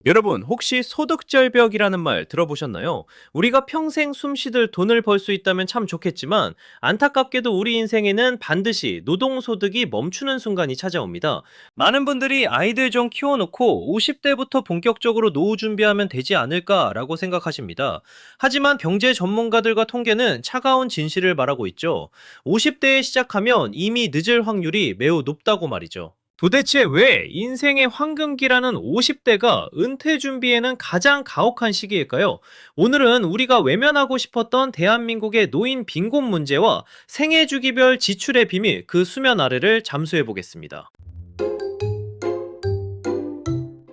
여러분, 혹시 소득절벽이라는 말 들어보셨나요? 우리가 평생 숨쉬들 돈을 벌 수 있다면 참 좋겠지만 안타깝게도 우리 인생에는 반드시 노동소득이 멈추는 순간이 찾아옵니다. 많은 분들이 아이들 좀 키워놓고 50대부터 본격적으로 노후 준비하면 되지 않을까라고 생각하십니다. 하지만 경제 전문가들과 통계는 차가운 진실을 말하고 있죠. 50대에 시작하면 이미 늦을 확률이 매우 높다고 말이죠. 도대체 왜 인생의 황금기라는 50대가 은퇴 준비에는 가장 가혹한 시기일까요? 오늘은 우리가 외면하고 싶었던 대한민국의 노인 빈곤 문제와 생애 주기별 지출의 비밀, 그 수면 아래를 잠수해 보겠습니다.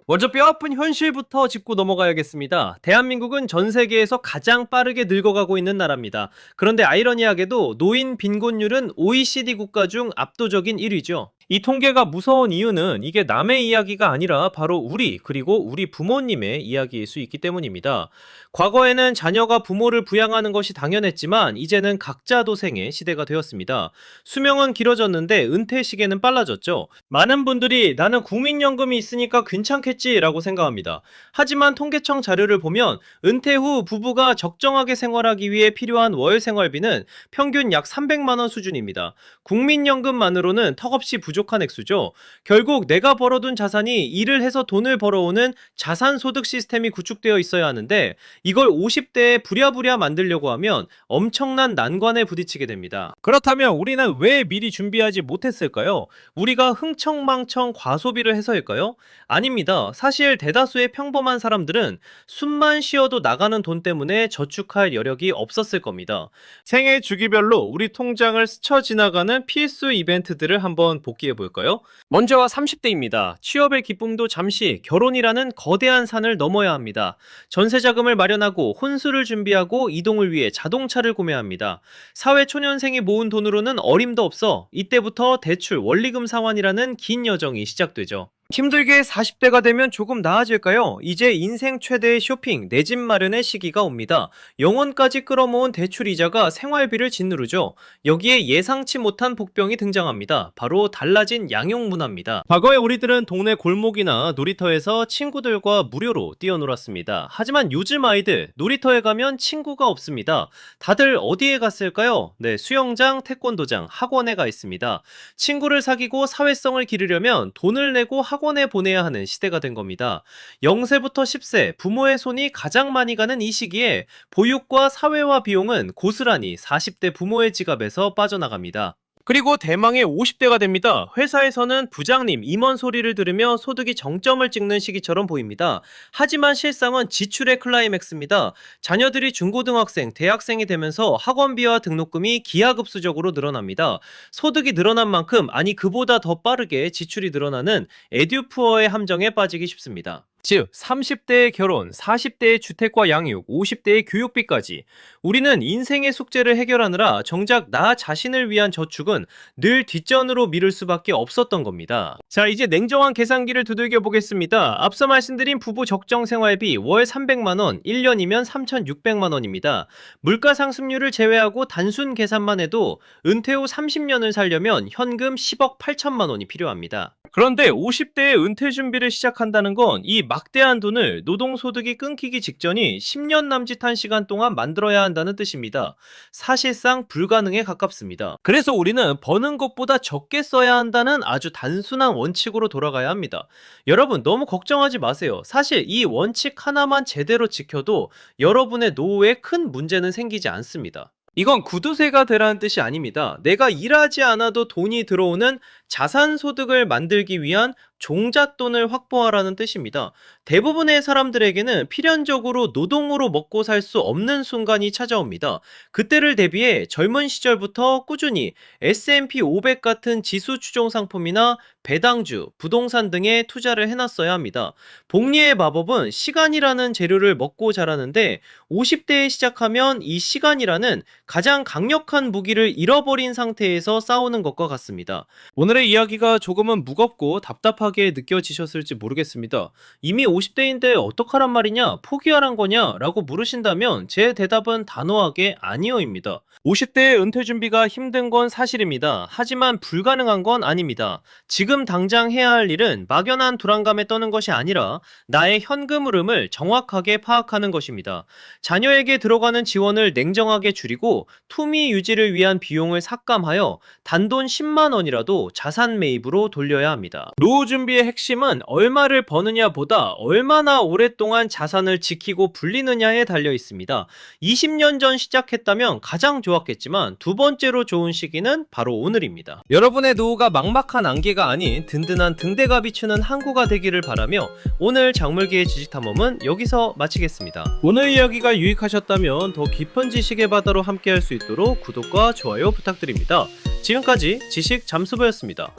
먼저 뼈아픈 현실부터 짚고 넘어가야겠습니다. 대한민국은 전 세계에서 가장 빠르게 늙어가고 있는 나라입니다. 그런데 아이러니하게도 노인 빈곤율은 OECD 국가 중 압도적인 1위죠. 이 통계가 무서운 이유는 이게 남의 이야기가 아니라 바로 우리, 그리고 우리 부모님의 이야기일 수 있기 때문입니다. 과거에는 자녀가 부모를 부양하는 것이 당연했지만 이제는 각자 도생의 시대가 되었습니다. 수명은 길어졌는데 은퇴 시기는 빨라졌죠. 많은 분들이 나는 국민연금이 있으니까 괜찮겠지라고 생각합니다. 하지만 통계청 자료를 보면 은퇴 후 부부가 적정하게 생활하기 위해 필요한 월 생활비는 평균 약 300만 원 수준입니다. 국민연금만으로는 턱없이 부족한 액수죠. 결국 내가 벌어둔 자산이 일을 해서 돈을 벌어오는 자산소득 시스템이 구축되어 있어야 하는데 이걸 50대에 부랴부랴 만들려고 하면 엄청난 난관에 부딪히게 됩니다. 그렇다면 우리는 왜 미리 준비하지 못했을까요? 우리가 흥청망청 과소비를 해서일까요? 아닙니다. 사실 대다수의 평범한 사람들은 숨만 쉬어도 나가는 돈 때문에 저축할 여력이 없었을 겁니다. 생애 주기별로 우리 통장을 스쳐 지나가는 필수 이벤트들을 한번 복기해 볼까요? 먼저 30대입니다. 취업의 기쁨도 잠시, 결혼이라는 거대한 산을 넘어야 합니다. 전세 자금을 마련하고 혼수를 준비하고 이동을 위해 자동차를 구매합니다. 사회초년생이 모은 돈으로는 어림도 없어 이때부터 대출, 원리금 상환이라는 긴 여정이 시작되죠. 힘들게 40대가 되면 조금 나아질까요? 이제 인생 최대의 쇼핑, 내 집 마련의 시기가 옵니다. 영원까지 끌어모은 대출 이자가 생활비를 짓누르죠. 여기에 예상치 못한 복병이 등장합니다. 바로 달라진 양육 문화입니다. 과거에 우리들은 동네 골목이나 놀이터에서 친구들과 무료로 뛰어놀았습니다. 하지만 요즘 아이들, 놀이터에 가면 친구가 없습니다. 다들 어디에 갔을까요? 네, 수영장, 태권도장, 학원에 가 있습니다. 친구를 사귀고 사회성을 기르려면 돈을 내고 학원에 보내야 하는 시대가 된 겁니다. 0세부터 10세, 부모의 손이 가장 많이 가는 이 시기에 보육과 사회화 비용은 고스란히 40대 부모의 지갑에서 빠져나갑니다. 그리고 대망의 50대가 됩니다. 회사에서는 부장님, 임원 소리를 들으며 소득이 정점을 찍는 시기처럼 보입니다. 하지만 실상은 지출의 클라이맥스입니다. 자녀들이 중고등학생, 대학생이 되면서 학원비와 등록금이 기하급수적으로 늘어납니다. 소득이 늘어난 만큼, 아니 그보다 더 빠르게 지출이 늘어나는 에듀푸어의 함정에 빠지기 쉽습니다. 즉 30대의 결혼, 40대의 주택과 양육, 50대의 교육비까지 우리는 인생의 숙제를 해결하느라 정작 나 자신을 위한 저축은 늘 뒷전으로 미룰 수밖에 없었던 겁니다. 자, 이제 냉정한 계산기를 두들겨 보겠습니다. 앞서 말씀드린 부부 적정 생활비 월 300만 원, 1년이면 3,600만 원입니다. 물가 상승률을 제외하고 단순 계산만 해도 은퇴 후 30년을 살려면 현금 10억 8천만 원이 필요합니다. 그런데 50대에 은퇴 준비를 시작한다는 건 이 막대한 돈을 노동소득이 끊기기 직전이 10년 남짓한 시간 동안 만들어야 한다는 뜻입니다. 사실상 불가능에 가깝습니다. 그래서 우리는 버는 것보다 적게 써야 한다는 아주 단순한 원칙으로 돌아가야 합니다. 여러분 너무 걱정하지 마세요. 사실 이 원칙 하나만 제대로 지켜도 여러분의 노후에 큰 문제는 생기지 않습니다. 이건 구두쇠가 되라는 뜻이 아닙니다. 내가 일하지 않아도 돈이 들어오는 자산소득을 만들기 위한 종잣돈을 확보하라는 뜻입니다. 대부분의 사람들에게는 필연적으로 노동으로 먹고 살 수 없는 순간이 찾아옵니다. 그때를 대비해 젊은 시절부터 꾸준히 S&P 500 같은 지수 추종 상품이나 배당주, 부동산 등에 투자를 해놨어야 합니다. 복리의 마법은 시간이라는 재료를 먹고 자라는데 50대에 시작하면 이 시간이라는 가장 강력한 무기를 잃어버린 상태에서 싸우는 것과 같습니다. 오늘의 이야기가 조금은 무겁고 답답하게 답답하게 느껴지셨을지 모르겠습니다. 이미 50대인데 어떡하란 말이냐? 포기하란 거냐? 라고 물으신다면 제 대답은 단호하게 아니요입니다. 50대의 은퇴 준비가 힘든 건 사실입니다. 하지만 불가능한 건 아닙니다. 지금 당장 해야 할 일은 막연한 불안감에 떠는 것이 아니라 나의 현금 흐름을 정확하게 파악하는 것입니다. 자녀에게 들어가는 지원을 냉정하게 줄이고 투미 유지를 위한 비용을 삭감하여 단돈 10만 원이라도 자산 매입으로 돌려야 합니다. 노후 준비의 핵심은 얼마를 버느냐보다 얼마나 오랫동안 자산을 지키고 불리느냐에 달려 있습니다. 20년 전 시작했다면 가장 좋았겠지만 두 번째로 좋은 시기는 바로 오늘입니다. 여러분의 노후가 막막한 안개가 아닌 든든한 등대가 비추는 항구가 되기를 바라며 오늘 작물계의 지식탐험은 여기서 마치겠습니다. 오늘 이야기가 유익하셨다면 더 깊은 지식의 바다로 함께할 수 있도록 구독과 좋아요 부탁드립니다. 지금까지 지식 잠수부였습니다.